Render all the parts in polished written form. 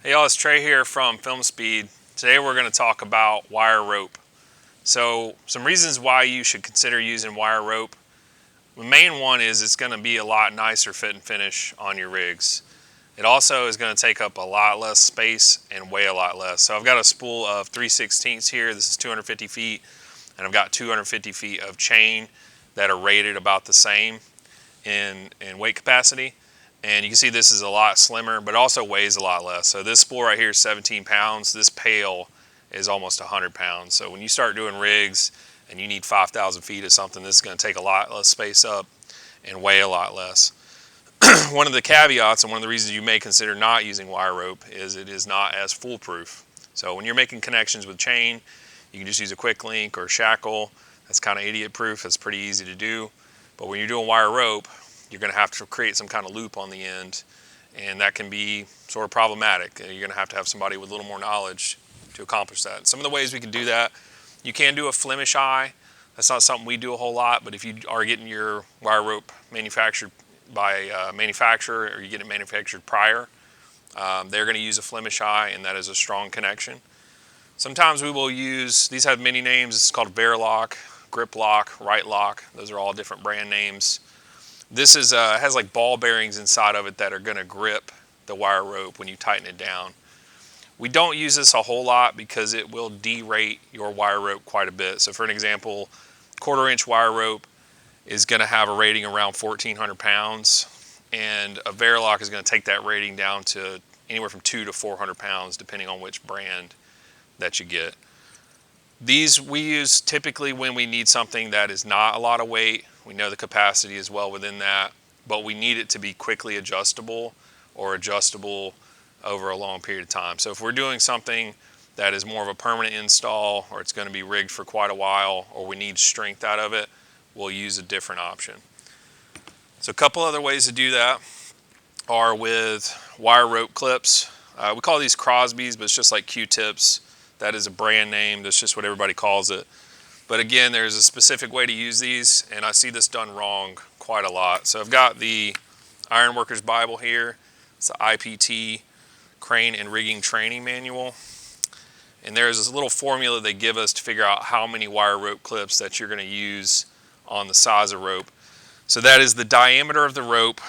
Hey y'all, it's Trey here from Film Speed. Today we're going to talk about wire rope. So some reasons why you should consider using wire rope. The main one is it's going to be a lot nicer fit and finish on your rigs. It also is going to take up a lot less space and weigh a lot less. So I've got a spool of 3/16 here. This is 250 feet, and I've got 250 feet of chain that are rated about the same in weight capacity. And you can see this is a lot slimmer, but also weighs a lot less. So this spool right here is 17 pounds. This pail is almost 100 pounds. So when you start doing rigs and you need 5,000 feet of something, this is going to take a lot less space up and weigh a lot less. One of the caveats and one of the reasons you may consider not using wire rope is it is not as foolproof. So when you're making connections with chain, you can just use a quick link or shackle. That's kind of idiot proof. That's pretty easy to do. But when you're doing wire rope, you're going to have to create some kind of loop on the end, and that can be sort of problematic. You're going to have somebody with a little more knowledge to accomplish that. Some of the ways we can do that, you can do a Flemish eye. That's not something we do a whole lot, but if you are getting your wire rope manufactured by a manufacturer, or you get it manufactured prior, they're going to use a Flemish eye, and that is a strong connection. Sometimes we will use, these have many names. It's called verlock, grip lock, right lock. Those are all different brand names. This is has like ball bearings inside of it that are going to grip the wire rope when you tighten it down. We don't use this a whole lot because it will derate your wire rope quite a bit. So for an example, 1/4 inch wire rope is going to have a rating around 1,400 pounds, and a verlock is going to take that rating down to anywhere from 200 to 400 pounds depending on which brand that you get. These we use typically when we need something that is not a lot of weight. We know the capacity is well within that, but we need it to be quickly adjustable or adjustable over a long period of time. So if we're doing something that is more of a permanent install, or it's going to be rigged for quite a while, or we need strength out of it, we'll use a different option. So a couple other ways to do that are with wire rope clips. We call these Crosby's, but it's just like Q-tips. That is a brand name. That's just what everybody calls it. But again, there's a specific way to use these, and I see this done wrong quite a lot. So I've got the Ironworkers Bible here. It's the IPT Crane and Rigging Training Manual. And there's this little formula they give us to figure out how many wire rope clips that you're going to use on the size of rope. So that is the diameter of the rope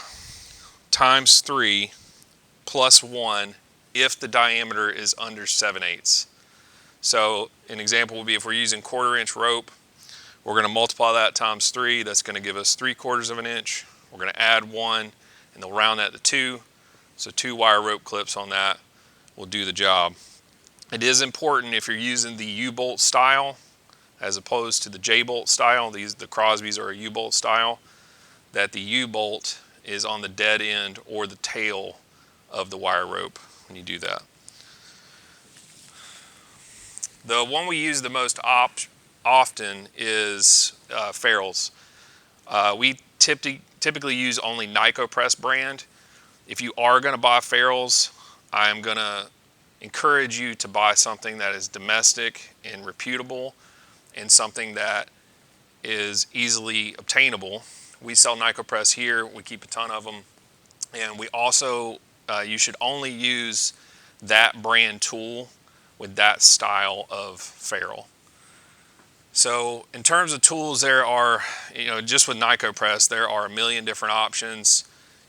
times 3 plus 1 if the diameter is under 7/8. So an example would be if we're using 1/4 inch rope, we're going to multiply that times 3. That's going to give us 3/4 of an inch. We're going to add 1, and they'll round that to 2. So 2 wire rope clips on that will do the job. It is important if you're using the U-bolt style as opposed to the J-bolt style. The Crosby's are a U-bolt style, that the U-bolt is on the dead end or the tail of the wire rope when you do that. The one we use the most often is ferrules. We typically use only NicoPress brand. If you are going to buy ferrules, I am going to encourage you to buy something that is domestic and reputable, and something that is easily obtainable. We sell NicoPress here. We keep a ton of them. And we also, you should only use that brand tool with that style of ferrule. So in terms of tools, there are, just with NicoPress, there are a million different options.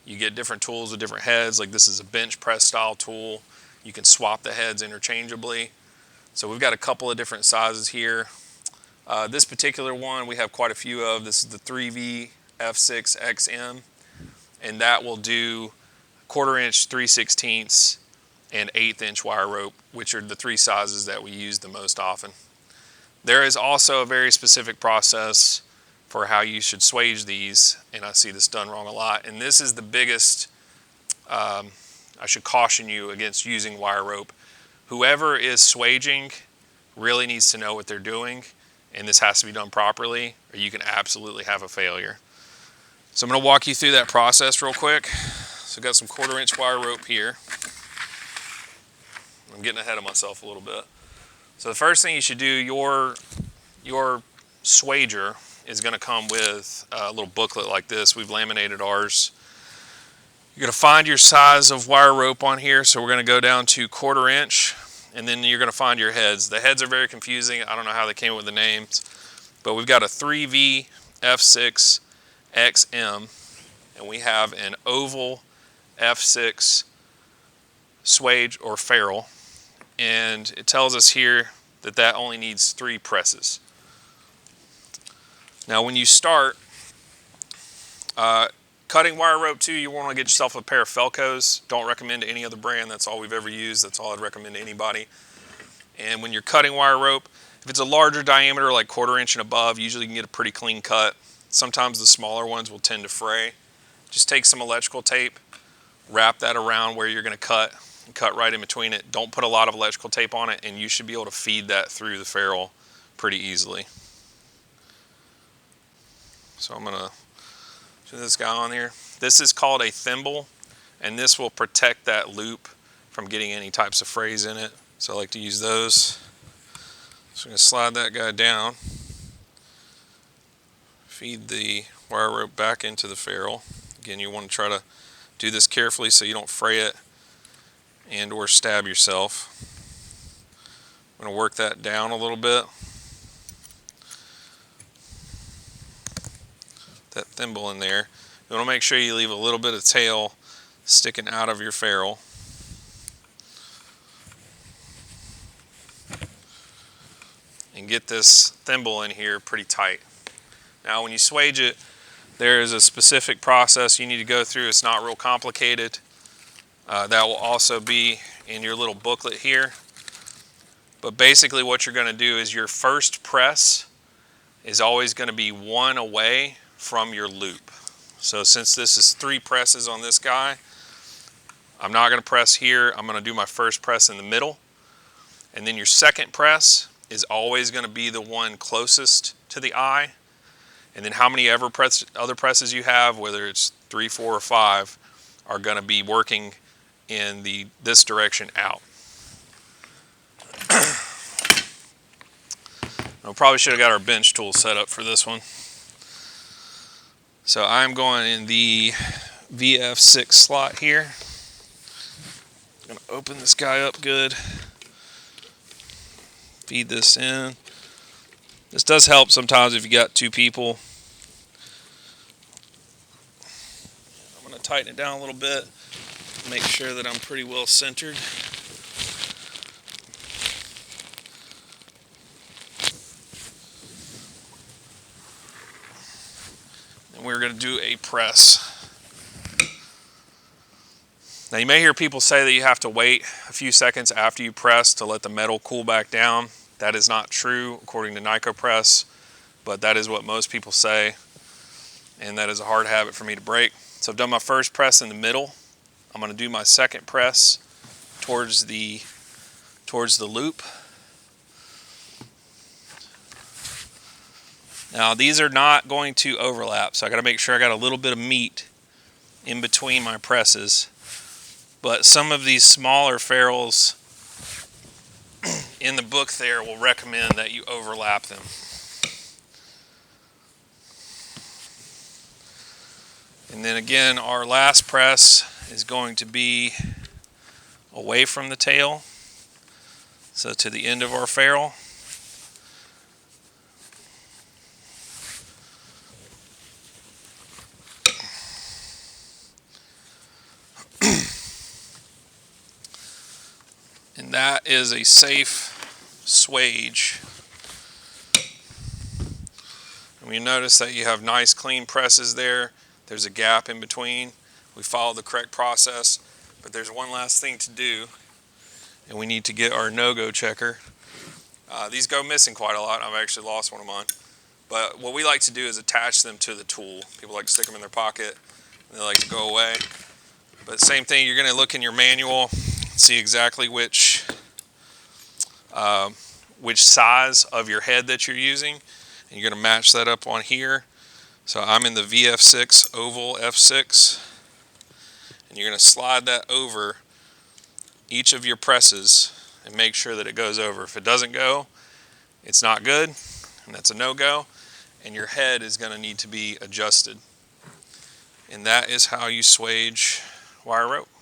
You get different tools with different heads. Like this is a bench press style tool. You can swap the heads interchangeably. So we've got a couple of different sizes here. This particular one we have quite a few of. This is the 3V F6 XM, and that will do 1/4 inch, 3/16 and 1/8 inch wire rope, which are the 3 sizes that we use the most often. There is also a very specific process for how you should swage these, and I see this done wrong a lot. And this is the biggest, I should caution you against using wire rope. Whoever is swaging really needs to know what they're doing, and this has to be done properly, or you can absolutely have a failure. So I'm going to walk you through that process real quick. So I've got some 1/4 inch wire rope here. I'm getting ahead of myself a little bit. So the first thing you should do, your swager is going to come with a little booklet like this. We've laminated ours. You're going to find your size of wire rope on here. So we're going to go down to 1/4 inch, and then you're going to find your heads. The heads are very confusing. I don't know how they came up with the names, but we've got a 3V F6 XM, and we have an oval F6 swage or ferrule, and it tells us here that that only needs 3 presses. Now when you start cutting wire rope too, you want to get yourself a pair of Felcos. Don't recommend any other brand. That's all we've ever used. That's all I'd recommend to anybody. And when you're cutting wire rope, if it's a larger diameter like 1/4 inch and above, usually you can get a pretty clean cut. Sometimes the smaller ones will tend to fray. Just take some electrical tape, wrap that around where you're going to cut, and cut right in between it. Don't put a lot of electrical tape on it, and you should be able to feed that through the ferrule pretty easily. So I'm going to put this guy on here. This is called a thimble, and this will protect that loop from getting any types of frays in it. So I like to use those. So I'm going to slide that guy down, feed the wire rope back into the ferrule. Again, you want to try to do this carefully so you don't fray it and or stab yourself. I'm going to work that down a little bit. That thimble in there. You want to make sure you leave a little bit of tail sticking out of your ferrule. And get this thimble in here pretty tight. Now when you swage it, there is a specific process you need to go through. It's not real complicated. That will also be in your little booklet here. But basically what you're going to do is your first press is always going to be 1 away from your loop. So since this is 3 presses on this guy, I'm not going to press here. I'm going to do my first press in the middle. And then your second press is always going to be the one closest to the eye. And then how many other presses you have, whether it's 3, 4, or 5, are going to be working in this direction out. I probably should have got our bench tool set up for this one. So I'm going in the VF6 slot here. I'm going to open this guy up good. Feed this in. This does help sometimes if you got 2 people. I'm going to tighten it down a little bit. Make sure that I'm pretty well centered. And we're going to do a press. Now you may hear people say that you have to wait a few seconds after you press to let the metal cool back down. That is not true according to NicoPress, but that is what most people say, and that is a hard habit for me to break. So I've done my first press in the middle. I'm going to do my second press towards the loop. Now these are not going to overlap, so I got to make sure I got a little bit of meat in between my presses. But some of these smaller ferrules in the book there will recommend that you overlap them. And then again, our last press is going to be away from the tail, so to the end of our ferrule. And that is a safe swage. And you notice that you have nice clean presses there. There's a gap in between. We followed the correct process, but there's one last thing to do, and we need to get our no-go checker. These go missing quite a lot. I've actually lost one of mine. But what we like to do is attach them to the tool. People like to stick them in their pocket, and they like to go away. But same thing, you're going to look in your manual, see exactly which size of your head that you're using, and you're going to match that up on here. So I'm in the VF6 oval F6, and you're going to slide that over each of your presses and make sure that it goes over. If it doesn't go, it's not good, and that's a no-go, and your head is going to need to be adjusted. And that is how you swage wire rope.